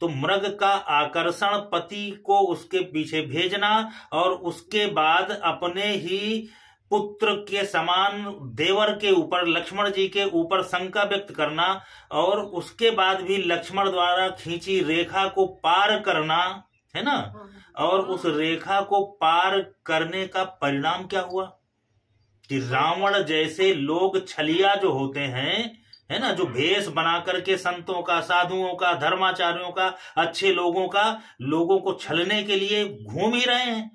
तो मृग का आकर्षण पति को उसके पीछे भेजना और उसके बाद अपने ही पुत्र के समान देवर के ऊपर, लक्ष्मण जी के ऊपर शंका व्यक्त करना और उसके बाद भी लक्ष्मण द्वारा खींची रेखा को पार करना, है ना। और उस रेखा को पार करने का परिणाम क्या हुआ कि रावण जैसे लोग छलिया जो होते हैं, है ना, जो भेष बना करके संतों का, साधुओं का, धर्माचार्यों का, अच्छे लोगों का, लोगों को छलने के लिए घूम ही रहे हैं।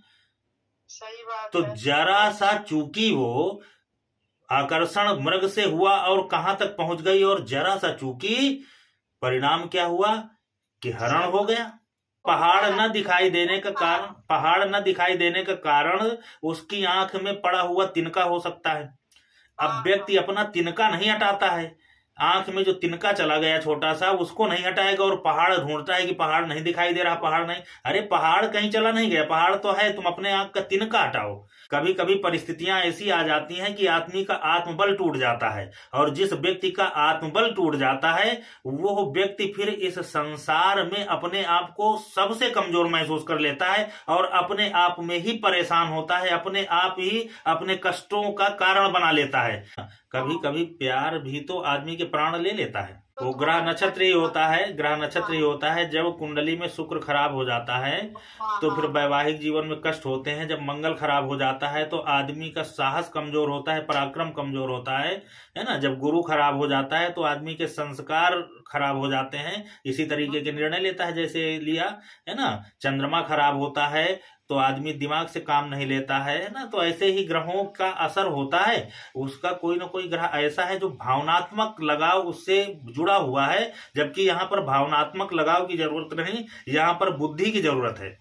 सही बात तो है। जरा सा चूकी वो आकर्षण मृग से हुआ और कहां तक पहुंच गई, और जरा सा चूकी, परिणाम क्या हुआ कि हरण हो गया। पहाड़ न दिखाई देने का कारण, पहाड़ न दिखाई देने का कारण उसकी आंख में पड़ा हुआ तिनका हो सकता है। अब व्यक्ति अपना तिनका नहीं हटाता है, आंख में जो तिनका चला गया छोटा सा, उसको नहीं हटाएगा और पहाड़ ढूंढता है कि पहाड़ नहीं दिखाई दे रहा, पहाड़ नहीं। अरे पहाड़ कहीं चला नहीं गया, पहाड़ तो है, तुम अपने आंख का तिनका हटाओ। कभी कभी परिस्थितियां ऐसी आ जाती हैं कि आदमी का आत्मबल टूट जाता है, और जिस व्यक्ति का आत्मबल टूट जाता है वो व्यक्ति फिर इस संसार में अपने आप को सबसे कमजोर महसूस कर लेता है और अपने आप में ही परेशान होता है, अपने आप ही अपने कष्टों का कारण बना लेता है। कभी कभी प्यार भी तो आदमी के प्राण ले लेता है। वो ग्रह नक्षत्र ही होता है, ग्रह नक्षत्र ही होता है। जब कुंडली में शुक्र खराब हो जाता है तो फिर वैवाहिक जीवन में कष्ट होते हैं। जब मंगल खराब हो जाता है तो आदमी का साहस कमजोर होता है, पराक्रम कमजोर होता है ना। जब गुरु खराब हो जाता है तो आदमी के संस्कार खराब हो जाते हैं, इसी तरीके के निर्णय लेता है जैसे लिया, है ना। चंद्रमा खराब होता है तो आदमी दिमाग से काम नहीं लेता है ना। तो ऐसे ही ग्रहों का असर होता है। उसका कोई ना कोई ग्रह ऐसा है जो भावनात्मक लगाव उससे जुड़ा हुआ है, जबकि यहाँ पर भावनात्मक लगाव की जरूरत नहीं, यहाँ पर बुद्धि की जरूरत है।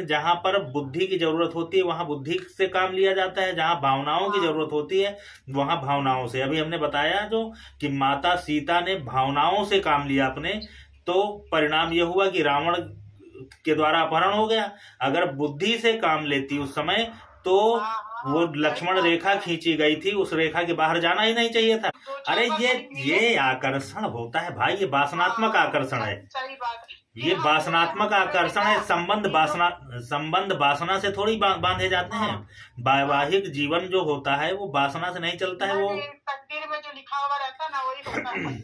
जहां पर बुद्धि की जरूरत होती है वहां बुद्धि से काम लिया जाता है, जहां भावनाओं की जरूरत होती है वहां भावनाओं से। अभी हमने बताया जो कि माता सीता ने भावनाओं से काम लिया अपने, तो परिणाम यह हुआ कि रावण के द्वारा अपहरण हो गया। अगर बुद्धि से काम लेती उस समय तो वो लक्ष्मण रेखा खींची गई थी, उस रेखा के बाहर जाना ही नहीं चाहिए था। अरे ये आकर्षण होता है भाई, ये वासनात्मक आकर्षण है, ये वासनात्मक आकर्षण है। संबंध वासना से थोड़ी बांधे जाते हैं। वैवाहिक जीवन जो होता है वो वासना से नहीं चलता है, वो तकदीर में जो लिखा हुआ रहता है ना वही होता है।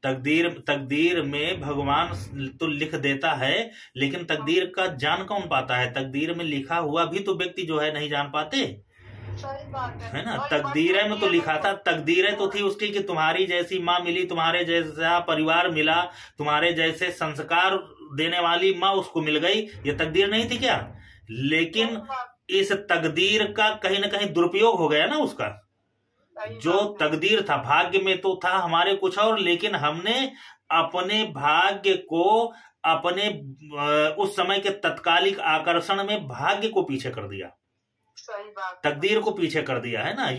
तकदीर में भगवान तो लिख देता है, लेकिन तकदीर का जान कौन पाता है? तकदीर में लिखा हुआ भी तो व्यक्ति जो है नहीं जान पाते, है ना। तकदीर में तो लिखा था, तकदीर तो थी उसकी कि तुम्हारी जैसी माँ मिली, तुम्हारे जैसा परिवार मिला, तुम्हारे जैसे संस्कार देने वाली माँ उसको मिल गई, ये तकदीर नहीं थी क्या? लेकिन इस तकदीर का कहीं ना कहीं दुरुपयोग हो गया ना उसका। जो तकदीर था, भाग्य में तो था हमारे कुछ और, लेकिन हमने अपने भाग्य को अपने उस समय के तत्कालिक आकर्षण में भाग्य को पीछे कर दिया, सही बात, तकदीर को पीछे कर दिया, है ना।